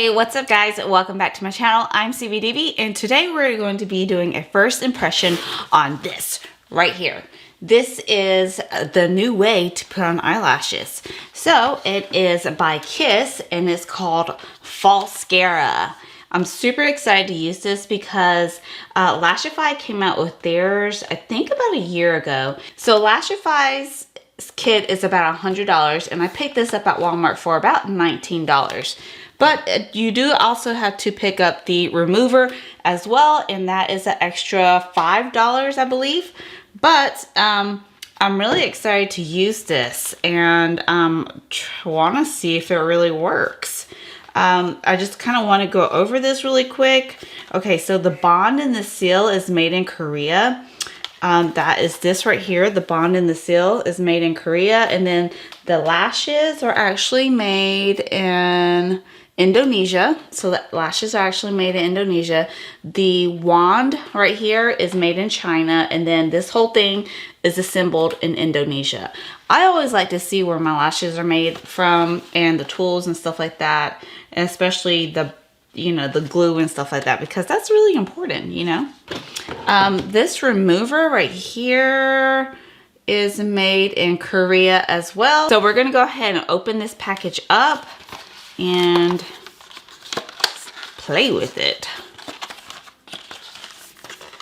Hey, what's up guys? Welcome back to my channel. I'm Seebiedeebie, and today we're going to be doing a first impression on this right here. This is the new way to put on eyelashes. So it is by Kiss and it's called Falscara. I'm super excited to use this because Lashify came out with theirs, I think about a year ago. So Lashify's kit is about $100 and I picked this up at Walmart for about $19. But you do also have to pick up the remover as well, and that is an extra $5, I believe. But I'm really excited to use this and want to see if it really works. I just kind of want to go over this really quick. Okay, so the bond and the seal is made in Korea. That is this right here. The bond and the seal is made in Korea, and then the lashes are actually made in Indonesia. So the lashes are actually made in Indonesia. The wand right here is made in China, and then this whole thing is assembled in Indonesia. I always like to see where my lashes are made from and the tools and stuff like that, and especially the the glue and stuff like that, because that's really important, This remover right here is made in Korea as well. So we're gonna go ahead and open this package up and play with it.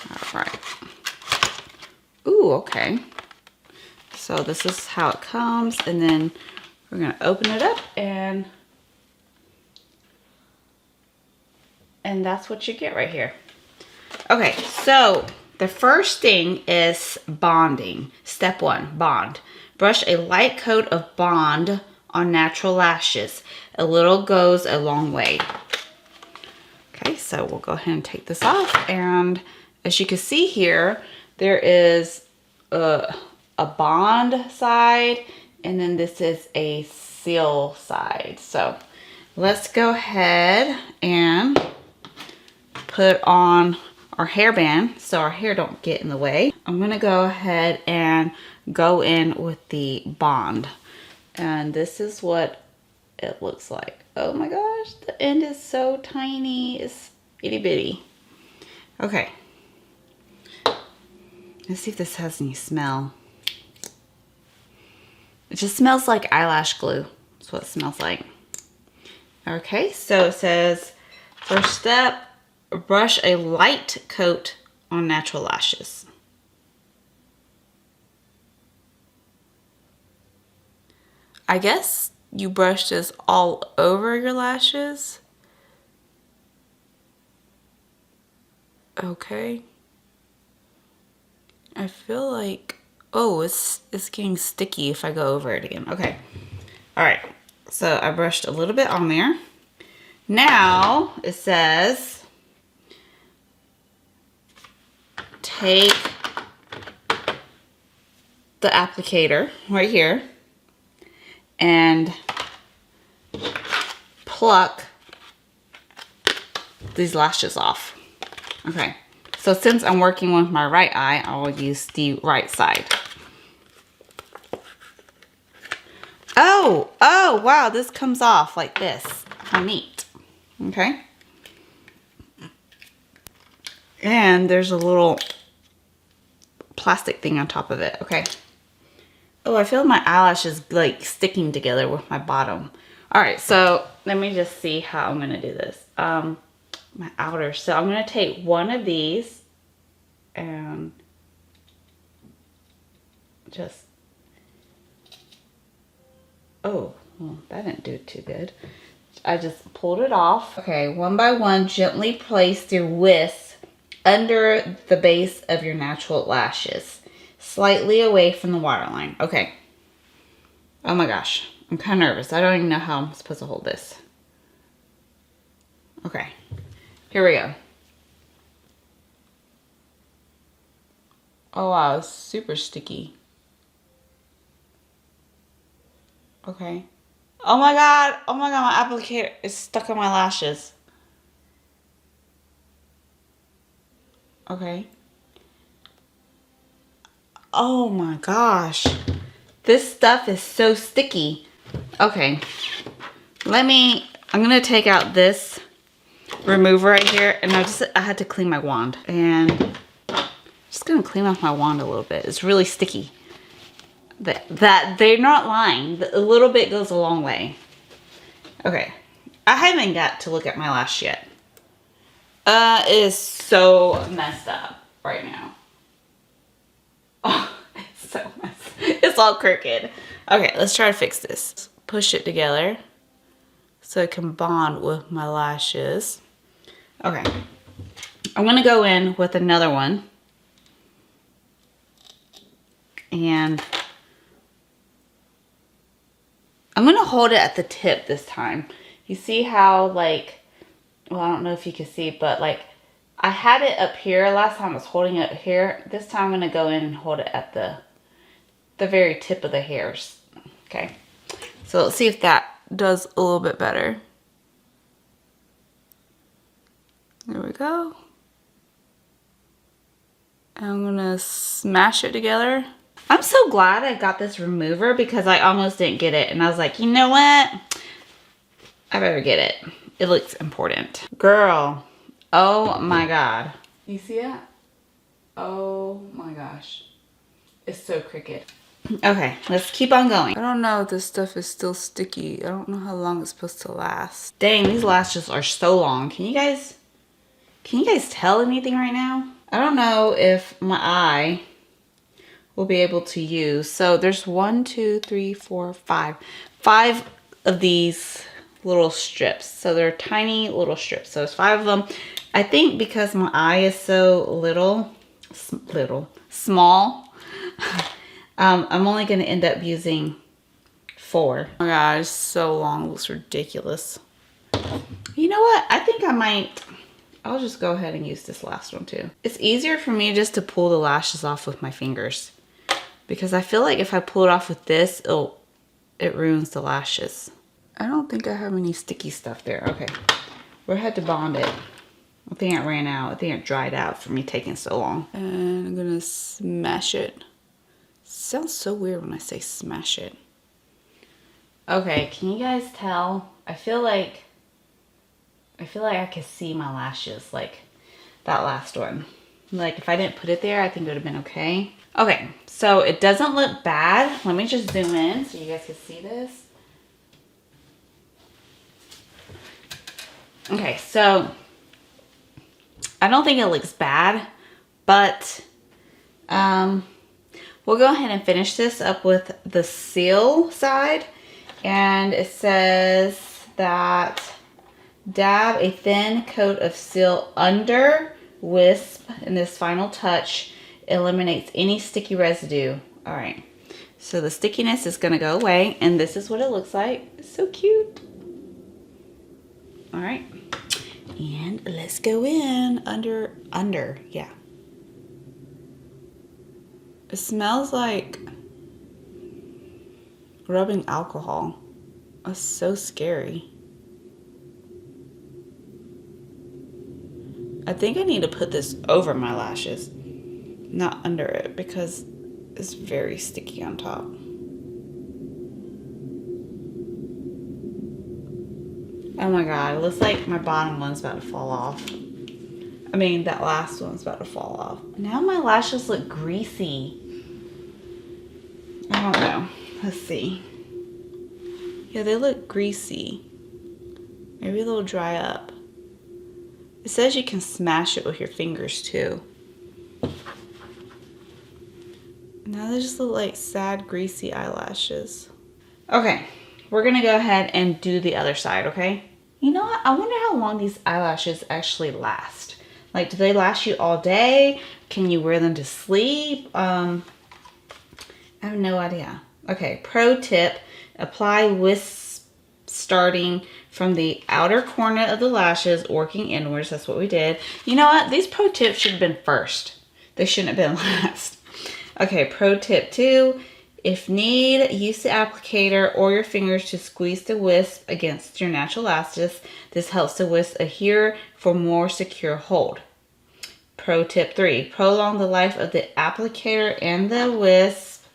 All right. Ooh, okay. So this is how it comes, and then we're gonna open it up and that's what you get right here. Okay, so the first thing is bonding. Step 1, bond. Brush a light coat of bond on natural lashes. A little goes a long way. Okay, so we'll go ahead and take this off, and as you can see here, there is a bond side, and then this is a seal side. So let's go ahead and put on our hairband so our hair don't get in the way. I'm gonna go ahead and go in with the bond, and this is what it looks like. Oh my gosh, the end is so tiny. It's itty bitty. Okay, let's see if this has any smell. It just smells like eyelash glue. That's what it smells like. Okay, so it says, first step, brush a light coat on natural lashes. I guess you brush this all over your lashes. Okay. I feel like, oh, it's getting sticky if I go over it again. Okay. All right. So I brushed a little bit on there. Now it says, take the applicator right here and pluck these lashes off. Okay, so since I'm working with my right eye, I will use the right side. Oh, wow, this comes off like this. How neat. Okay. And there's a little plastic thing on top of it. Okay. Oh, I feel my eyelashes like sticking together with my bottom. All right, so let me just see how I'm gonna do this. My outer. So I'm gonna take one of these and just, oh, well, that didn't do too good. I just pulled it off. Okay, one by one, gently place your wisp under the base of your natural lashes, slightly away from the waterline. Okay. Oh my gosh, I'm kind of nervous. I don't even know how I'm supposed to hold this. Okay, here we go. Oh wow, it's super sticky. Okay. Oh my god, my applicator is stuck on my lashes. Okay. Oh my gosh. This stuff is so sticky. Okay. Let me I'm gonna take out this remover right here, and I had to clean my wand, and just gonna clean off my wand a little bit. It's really sticky. That they're not lying. A little bit goes a long way. Okay, I haven't got to look at my lash yet. It is so messed up right now. Oh, it's so messed. It's all crooked. Okay, let's try to fix this. Push it together so it can bond with my lashes. Okay, I'm gonna go in with another one, and I'm gonna hold it at the tip this time. You see how, like, well, I don't know if you can see, but like I had it up here last time. I was holding it here. This time I'm gonna go in and hold it at the very tip of the hairs. Okay, so let's see if that does a little bit better. There we go. I'm gonna smash it together. I'm so glad I got this remover because I almost didn't get it. And I was like, you know what? I better get it. It looks important. Girl, oh my God. You see that? Oh my gosh. It's so crooked. Okay, let's keep on going. I don't know if this stuff is still sticky. I don't know how long it's supposed to last. Dang, these lashes are so long. Can you guys tell anything right now? I don't know if my eye will be able to use. So there's 1, 2, 3, 4, 5. 5 of these little strips. So they're tiny little strips. So there's 5 of them. I think because my eye is so small, I'm only going to end up using 4. Oh my God, it's so long. It looks ridiculous. You know what? I think I'll just go ahead and use this last one too. It's easier for me just to pull the lashes off with my fingers, because I feel like if I pull it off with this, it ruins the lashes. I don't think I have any sticky stuff there. Okay, we're had to bond it. I think it ran out. I think it dried out for me taking so long. And I'm gonna smash it. Sounds so weird when I say smash it. Okay, can you guys tell? I feel like I could see my lashes, like that last one. Like if I didn't put it there, I think it would have been okay. Okay, so it doesn't look bad. Let me just zoom in so you guys can see this. Okay, so I don't think it looks bad, but we'll go ahead and finish this up with the seal side. And it says that dab a thin coat of seal under wisp, and this final touch eliminates any sticky residue. All right, so the stickiness is gonna go away, and this is what it looks like. It's so cute. All right, and let's go in under, yeah. It smells like rubbing alcohol. That's so scary. I think I need to put this over my lashes, not under it, because it's very sticky on top. Oh my God, it looks like my bottom one's about to fall off. I mean, that last one's about to fall off. Now my lashes look greasy. I don't know. Let's see. Yeah, they look greasy. Maybe they'll dry up. It says you can smash it with your fingers too. Now they just look like sad, greasy eyelashes. Okay, we're gonna go ahead and do the other side, okay? You know what? I wonder how long these eyelashes actually last. Like, do they last you all day? Can you wear them to sleep? I have no idea. Okay, pro tip, apply wisp starting from the outer corner of the lashes, working inwards. That's what we did. You know what? These pro tips should have been first. They shouldn't have been last. Okay, pro tip 2, if need, use the applicator or your fingers to squeeze the wisp against your natural lashes. This helps the wisp adhere for more secure hold. Pro tip 3, prolong the life of the applicator and the wisp.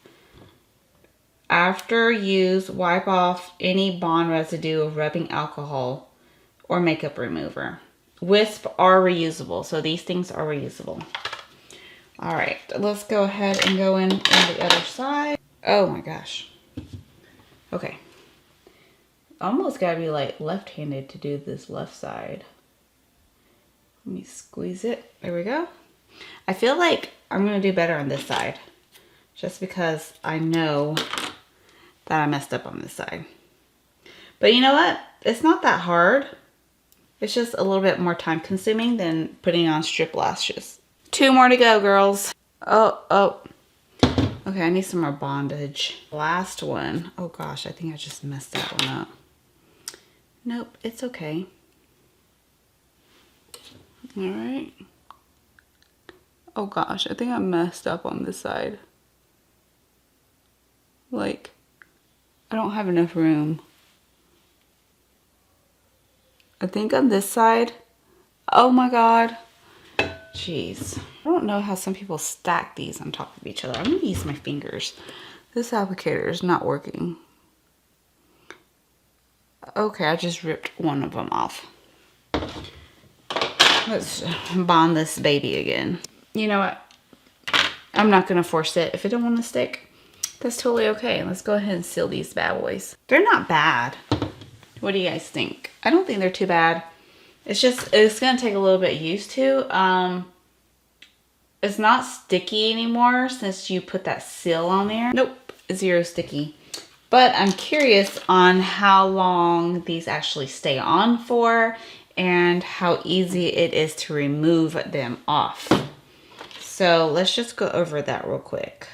After use, wipe off any bond residue of rubbing alcohol or makeup remover. Wisp are reusable, so these things are reusable. All right, let's go ahead and go in on the other side. Oh my gosh. Okay. Almost gotta be like left-handed to do this left side. Let me squeeze it. There we go. I feel like I'm gonna do better on this side, just because I know that I messed up on this side. But you know what? It's not that hard. It's just a little bit more time consuming than putting on strip lashes. 2 more to go, girls. Oh. Okay, I need some more bondage. Last one. Oh gosh, I think I just messed that one up. Nope, it's okay. All right. Oh gosh, I think I messed up on this side. Like, I don't have enough room. I think on this side. Oh my God. Jeez. I don't know how some people stack these on top of each other. I'm gonna use my fingers. This applicator is not working. Okay, I just ripped one of them off. Let's bond this baby again. You know what? I'm not gonna force it. If it don't want to stick, that's totally okay. Let's go ahead and seal these bad boys. They're not bad. What do you guys think? I don't think they're too bad. It's just, it's gonna take a little bit used to. It's not sticky anymore since you put that seal on there. Nope, 0 sticky. But I'm curious on how long these actually stay on for and how easy it is to remove them off. So let's just go over that real quick.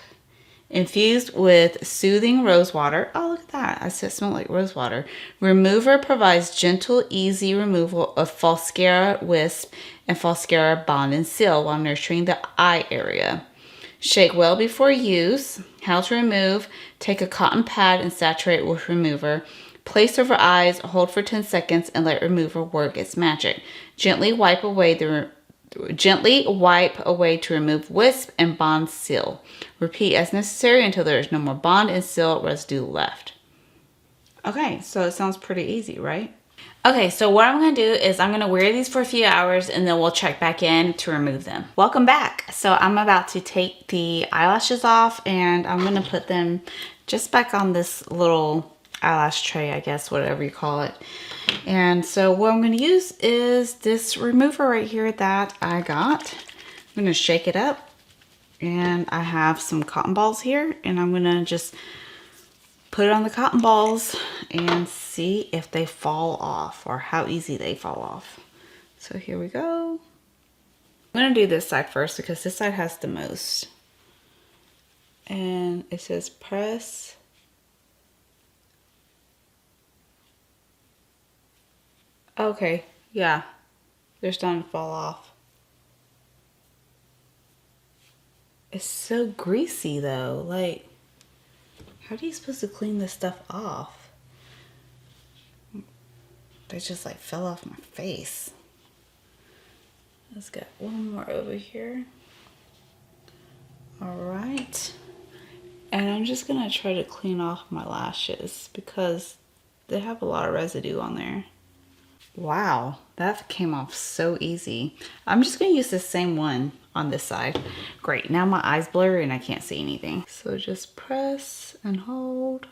Infused with soothing rose water. Oh, look at that. I said it smelled like rose water. Remover provides gentle, easy removal of Falscara wisp and Falscara bond and seal while nurturing the eye area. Shake well before use. How to remove. Take a cotton pad and saturate with remover. Place over eyes, hold for 10 seconds, and let remover work its magic. Gently wipe away to remove wisp and bond seal. Repeat as necessary until there is no more bond and seal residue left. Okay, so it sounds pretty easy, right? Okay, so what I'm going to do is I'm going to wear these for a few hours and then we'll check back in to remove them. Welcome back. So I'm about to take the eyelashes off and I'm going to put them just back on this little eyelash tray, I guess, whatever you call it. And so what I'm going to use is this remover right here that I got. I'm going to shake it up and I have some cotton balls here and I'm going to just put it on the cotton balls and see if they fall off or how easy they fall off. So here we go. I'm going to do this side first because this side has the most. And it says press. Okay, yeah, they're starting to fall off. It's so greasy though. Like, how are you supposed to clean this stuff off? They just like fell off my face. Let's get one more over here. All right. And I'm just gonna try to clean off my lashes because they have a lot of residue on there. Wow, that came off so easy. I'm just gonna use the same one on this side. Great, now my eye's blurry and I can't see anything. So just press and hold,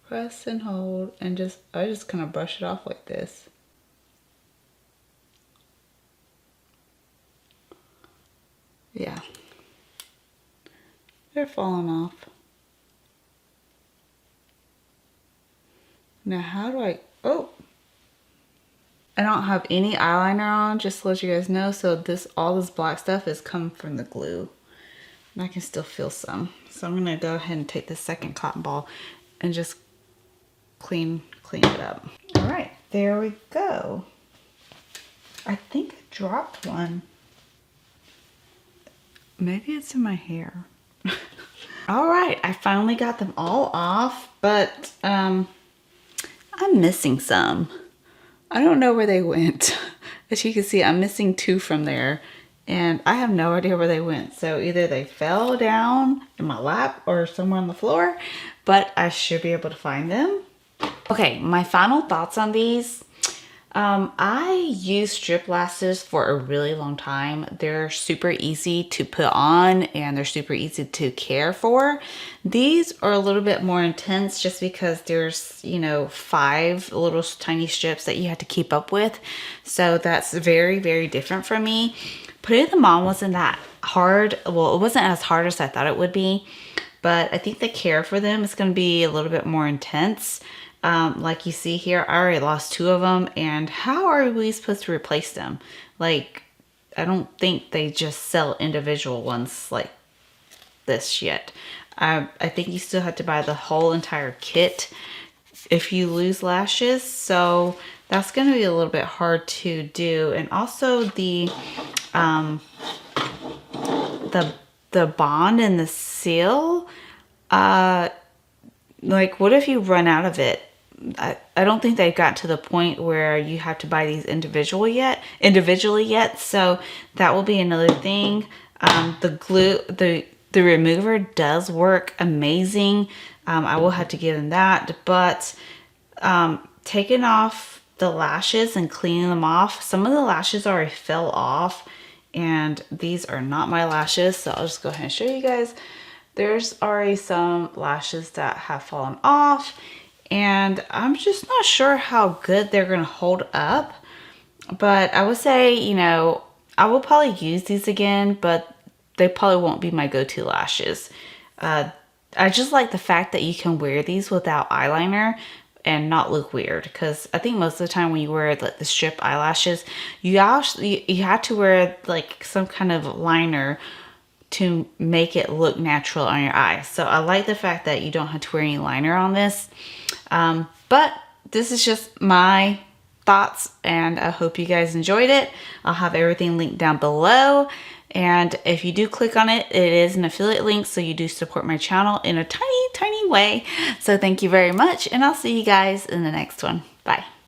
press and hold, and I just kind of brush it off like this. Yeah, they're falling off. Now how do I, oh. I don't have any eyeliner on, just to let you guys know. So all this black stuff is coming from the glue. And I can still feel some. So I'm gonna go ahead and take the second cotton ball and just clean it up. All right, there we go. I think I dropped one. Maybe it's in my hair. All right, I finally got them all off, but I'm missing some. I don't know where they went. As you can see, I'm missing 2 from there and I have no idea where they went. So either they fell down in my lap or somewhere on the floor, but I should be able to find them. Okay, my final thoughts on these. I use strip lashes for a really long time. They're super easy to put on and they're super easy to care for. These are a little bit more intense just because there's, you know, 5 little tiny strips that you have to keep up with. So that's very, very different from me. Putting them on wasn't that hard. Well, it wasn't as hard as I thought it would be, but I think the care for them is going to be a little bit more intense. Like you see here, I already lost 2 of them, and how are we supposed to replace them? Like, I don't think they just sell individual ones like this yet. I think you still have to buy the whole entire kit if you lose lashes, so that's going to be a little bit hard to do. And also the bond and the seal, like, what if you run out of it? I don't think they've got to the point where you have to buy these individually yet. So that will be another thing. The glue, the remover does work amazing. I will have to give them that, but taking off the lashes and cleaning them off, some of the lashes already fell off, and these are not my lashes. So I'll just go ahead and show you guys. There's already some lashes that have fallen off, and I'm just not sure how good they're going to hold up. But I would say, you know, I will probably use these again, but they probably won't be my go-to lashes. I just like the fact that you can wear these without eyeliner and not look weird, because I think most of the time when you wear like the strip eyelashes, you have to wear like some kind of liner to make it look natural on your eyes. So I like the fact that you don't have to wear any liner on this. But this is just my thoughts, and I hope you guys enjoyed it. I'll have everything linked down below. And if you do click on it, it is an affiliate link, so you do support my channel in a tiny, tiny way. So thank you very much, and I'll see you guys in the next one. Bye.